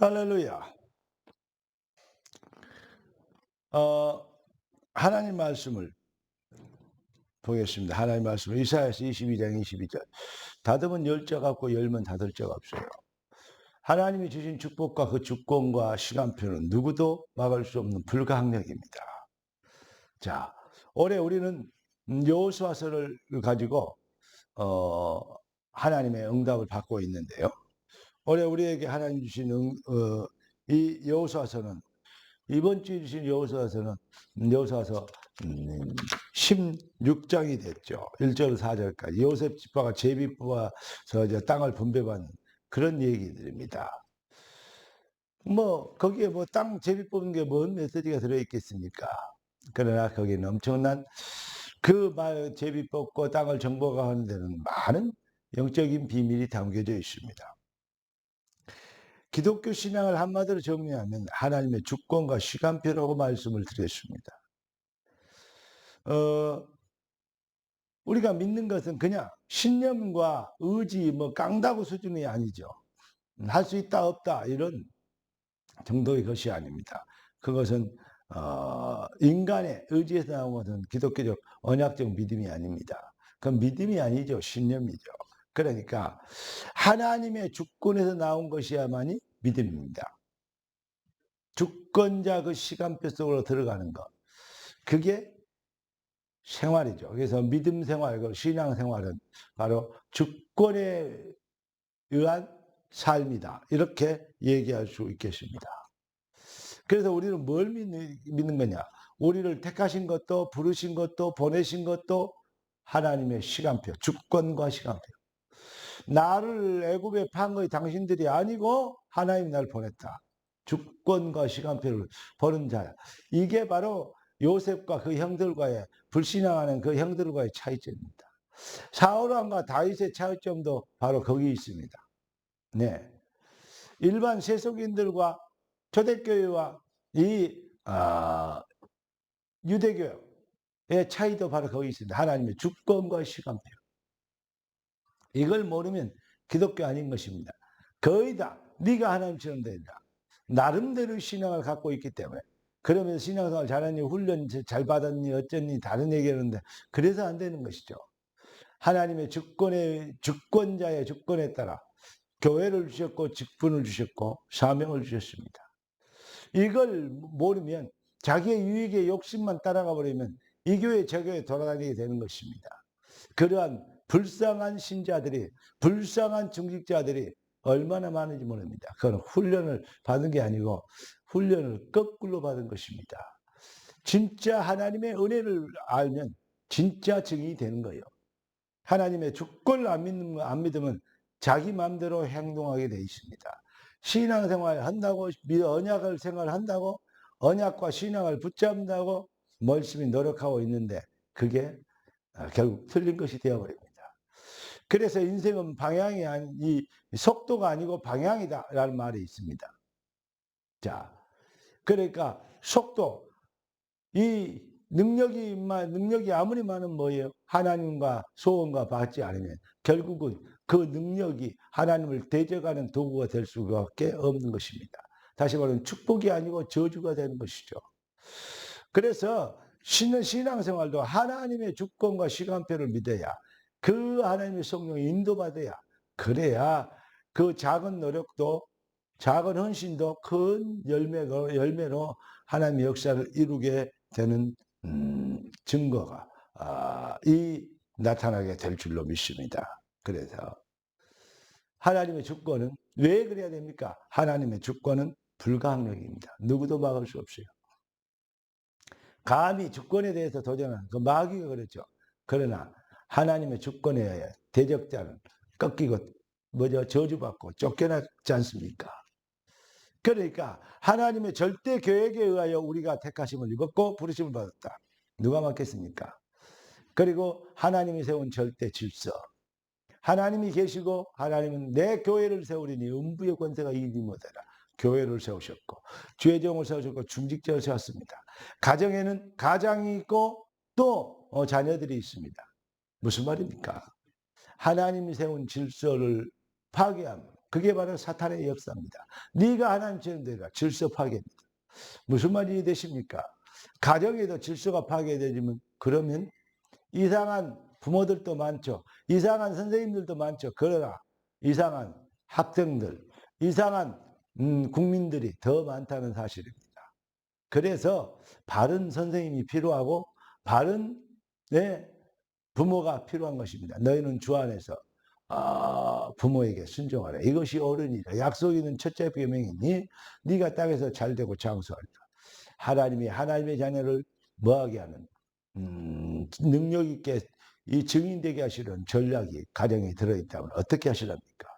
할렐루야. 어, 하나님 말씀을 보겠습니다. 하나님 말씀 이사야서 22장 22절. 닫으면 열 자 같고 열면 닫을 자가 없어요. 하나님이 주신 축복과 그 주권과 시간표는 누구도 막을 수 없는 불가항력입니다. 자, 올해 우리는 여호수아서를 가지고 하나님의 응답을 받고 있는데요. 올해 우리에게 하나님 주신 이 여호수아서는 이번 주에 주신 여호수아서 16장이 됐죠. 1절 4절까지 요셉 지파가 제비 뽑아서 이제 땅을 분배받는 그런 얘기들입니다. 뭐 거기에 뭐 땅 제비 뽑는 게 뭔 메시지가 들어있겠습니까? 그러나 거기는 엄청난 그 말 제비 뽑고 땅을 정복하는 데는 많은 영적인 비밀이 담겨져 있습니다. 기독교 신앙을 한마디로 정리하면 하나님의 주권과 시간표라고 말씀을 드렸습니다. 우리가 믿는 것은 그냥 신념과 의지, 뭐 깡다구 수준이 아니죠. 할 수 있다 없다 이런 정도의 것이 아닙니다. 그것은 인간의 의지에서 나온 것은 기독교적 언약적 믿음이 아닙니다. 그건 믿음이 아니죠. 신념이죠. 그러니까 하나님의 주권에서 나온 것이야만이 믿음입니다. 주권자 그 시간표 속으로 들어가는 것. 그게 생활이죠. 그래서 믿음 생활, 신앙 생활은 바로 주권에 의한 삶이다. 이렇게 얘기할 수 있겠습니다. 그래서 우리는 뭘 믿는 거냐? 우리를 택하신 것도 부르신 것도 보내신 것도 하나님의 시간표, 주권과 시간표. 나를 애굽에 판 것이 당신들이 아니고 하나님이 나를 보냈다. 주권과 시간표를 보는 자야. 이게 바로 요셉과 그 형들과의 불신앙하는 그 형들과의 차이점입니다. 사울왕과 다윗의 차이점도 바로 거기 있습니다. 네, 일반 세속인들과 초대교회와 이 유대교의 차이도 바로 거기 있습니다. 하나님의 주권과 시간표. 이걸 모르면 기독교 아닌 것입니다. 거의 다 네가 하나님처럼 된다. 나름대로 신앙을 갖고 있기 때문에 그러면서 신앙생활 잘하니 훈련 잘 받았니 어쩌니 다른 얘기하는데 그래서 안 되는 것이죠. 하나님의 주권자의 주권에 따라 교회를 주셨고 직분을 주셨고 사명을 주셨습니다. 이걸 모르면 자기의 유익의 욕심만 따라가 버리면 이 교회 저 교회 돌아다니게 되는 것입니다. 그러한 불쌍한 신자들이 불쌍한 중직자들이 얼마나 많은지 모릅니다. 그건 훈련을 받은 게 아니고 훈련을 거꾸로 받은 것입니다. 진짜 하나님의 은혜를 알면 진짜 증인이 되는 거예요. 하나님의 주권을 안 믿으면 자기 마음대로 행동하게 돼 있습니다. 신앙생활 한다고 언약을 생활한다고 언약과 신앙을 붙잡는다고 열심히 노력하고 있는데 그게 결국 틀린 것이 되어버립니다. 그래서 인생은 방향이 이 속도가 아니고 방향이다라는 말이 있습니다. 자, 그러니까 속도, 이 능력이 아무리 많으면 뭐예요? 하나님과 소원과 받지 않으면 결국은 그 능력이 하나님을 대적하는 도구가 될 수밖에 없는 것입니다. 다시 말하면 축복이 아니고 저주가 되는 것이죠. 그래서 신앙생활도 하나님의 주권과 시간표를 믿어야 그 하나님의 성령에 인도받아야 그래야 그 작은 노력도 작은 헌신도 큰 열매로 하나님의 역사를 이루게 되는 증거가 나타나게 될 줄로 믿습니다. 그래서 하나님의 주권은 왜 그래야 됩니까? 하나님의 주권은 불가항력입니다. 누구도 막을 수 없어요. 감히 주권에 대해서 도전하는 그 마귀가 그랬죠. 그러나 하나님의 주권에 의해 대적자는 꺾이고 저주받고 쫓겨나지 않습니까? 그러니까 하나님의 절대 계획에 의하여 우리가 택하심을 입었고 부르심을 받았다. 누가 막겠습니까? 그리고 하나님이 세운 절대 질서. 하나님이 계시고 하나님은 내 교회를 세우리니 음부의 권세가 이기지 못하라. 교회를 세우셨고 죄종을 세우셨고 중직자를 세웠습니다. 가정에는 가장이 있고 또 자녀들이 있습니다. 무슨 말입니까? 하나님이 세운 질서를 파괴하면 그게 바로 사탄의 역사입니다. 네가 하나님처럼 되라. 질서 파괴입니다. 무슨 말이 되십니까? 가정에도 질서가 파괴되면 그러면 이상한 부모들도 많죠. 이상한 선생님들도 많죠. 그러나 이상한 학생들, 이상한 국민들이 더 많다는 사실입니다. 그래서 바른 선생님이 필요하고 바른 부모가 필요한 것입니다. 너희는 주 안에서 부모에게 순종하라. 이것이 어른이라. 약속 있는 첫째 계명이니 네가 땅에서 잘되고 장수하리라. 하나님이 하나님의 자녀를 뭐하게 하는 능력 있게 이 증인되게 하시는 전략이 가정에 들어있다면 어떻게 하시랍니까?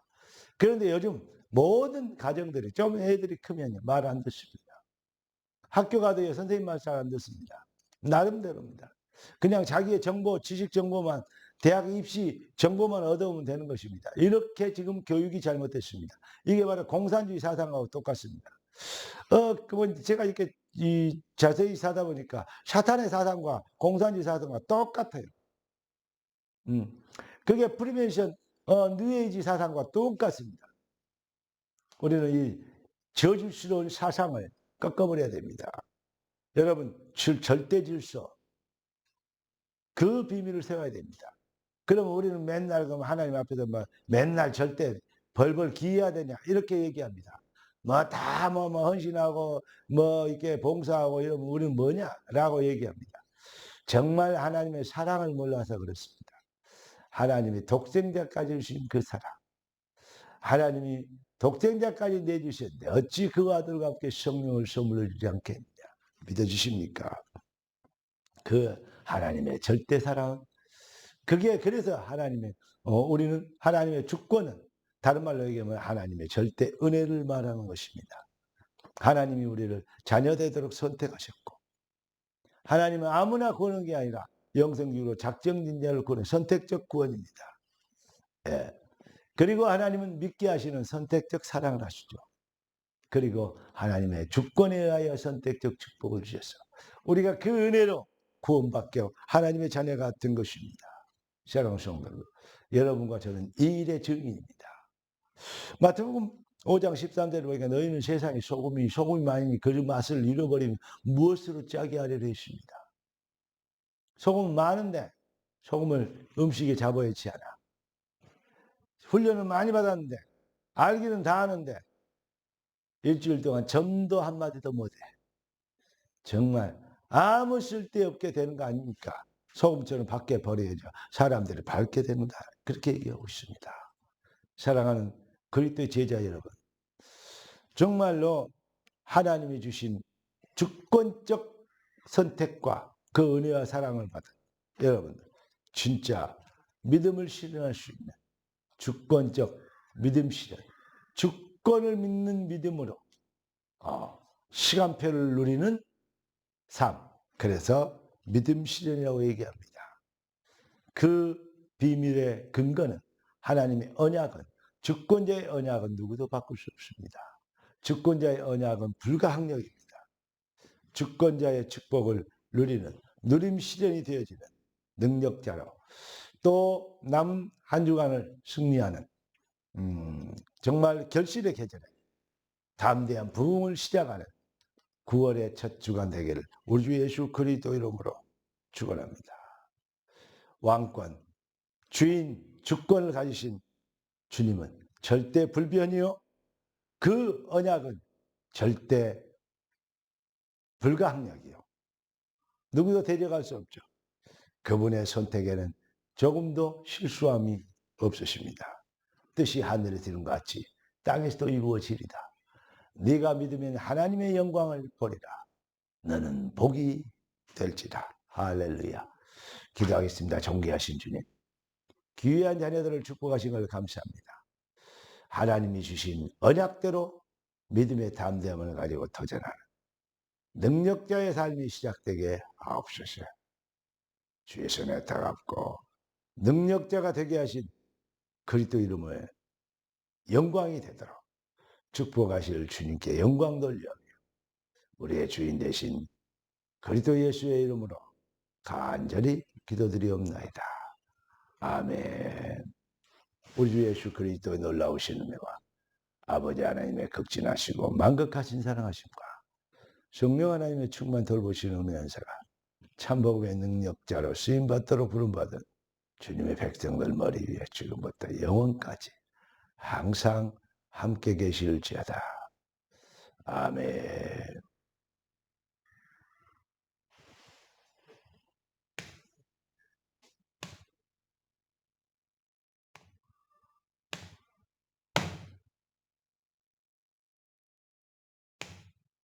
그런데 요즘 모든 가정들이 좀 애들이 크면 말 안 듣습니다. 학교 가도 선생님 말 잘 안 듣습니다. 나름대로입니다. 그냥 자기의 정보, 지식 정보만, 대학 입시 정보만 얻어오면 되는 것입니다. 이렇게 지금 교육이 잘못됐습니다. 이게 바로 공산주의 사상하고 똑같습니다. 제가 이렇게 자세히 사다 보니까 사탄의 사상과 공산주의 사상과 똑같아요. 그게 프리메이션, 뉴에이지 사상과 똑같습니다. 우리는 이 저질스러운 사상을 꺾어버려야 됩니다. 여러분, 절대 질서, 그 비밀을 세워야 됩니다. 그러면 우리는 맨날 하나님 앞에서 맨날 절대 벌벌 기해야 되냐 이렇게 얘기합니다. 다 헌신하고 이렇게 봉사하고 이러면 우리는 뭐냐라고 얘기합니다. 정말 하나님의 사랑을 몰라서 그렇습니다. 하나님이 독생자까지 주신 그 사랑, 하나님이 독생자까지 내주셨는데 어찌 그 아들과 함께 성령을 선물로 주지 않겠느냐 믿어주십니까? 그 하나님의 절대 사랑, 그게 그래서 우리는 하나님의 주권은 다른 말로 얘기하면 하나님의 절대 은혜를 말하는 것입니다. 하나님이 우리를 자녀 되도록 선택하셨고, 하나님은 아무나 구하는 게 아니라 영성적으로 작정진 자를 구하는 선택적 구원입니다. 예. 그리고 하나님은 믿게 하시는 선택적 사랑을 하시죠. 그리고 하나님의 주권에 의하여 선택적 축복을 주셔서 우리가 그 은혜로 구원받게 하나님의 자녀가 된 것입니다. 사랑하는 성도 여러분과 저는 이 일의 증인입니다. 마태복음 5장 13절에 보니까 너희는 세상의 소금이 많으니 그 맛을 잃어버리면 무엇으로 짜게 하려고 했습니다. 소금은 많은데 소금을 음식에 잡아야지 않아. 훈련을 많이 받았는데 알기는 다 아는데 일주일 동안 점도 한마디도 못해. 정말 아무 쓸데없게 되는 거 아닙니까? 소금처럼 밖에 버려야죠. 사람들이 밝게 되는다. 그렇게 얘기하고 있습니다. 사랑하는 그리스도의 제자 여러분, 정말로 하나님이 주신 주권적 선택과 그 은혜와 사랑을 받은 여러분, 진짜 믿음을 실현할 수 있는 주권적 믿음 실현, 주권을 믿는 믿음으로 시간표를 누리는 삶, 그래서 믿음 실현이라고 얘기합니다. 그 비밀의 근거는 하나님의 언약은, 주권자의 언약은 누구도 바꿀 수 없습니다. 주권자의 언약은 불가항력입니다. 주권자의 축복을 누리는, 누림 실현이 되어지는 능력자로, 또 남 한 주간을 승리하는 정말 결실의 계절에 담대한 부흥을 시작하는 9월의 첫 주간 되기를 우리 주 예수 그리스도 이름으로 축원합니다. 왕권, 주인, 주권을 가지신 주님은 절대 불변이요, 그 언약은 절대 불가항력이요. 누구도 데려갈 수 없죠. 그분의 선택에는 조금도 실수함이 없으십니다. 뜻이 하늘에서 이룬 것 같이 땅에서도 이루어지리다. 네가 믿으면 하나님의 영광을 보리라. 너는 복이 될지라. 할렐루야. 기도하겠습니다. 존귀하신 주님, 귀한 자녀들을 축복하신 걸 감사합니다. 하나님이 주신 언약대로 믿음의 담대함을 가지고 도전하는 능력자의 삶이 시작되게 하옵소서. 주의 손에 다갑고 능력자가 되게 하신 그리스도 이름을 영광이 되도록 축복하실 주님께 영광 돌려 우리의 주인 되신 그리스도 예수의 이름으로 간절히 기도드리옵나이다. 아멘. 우리 주 예수 그리스도의 놀라우신 은혜와 아버지 하나님의 극진하시고 만극하신 사랑하심과 성령 하나님의 충만 돌보시는 은혜 연사가 참복의 능력자로 쓰임받도록 부름받은 주님의 백성들 머리 위에 지금부터 영원까지 항상 함께 계실지어다. 아멘.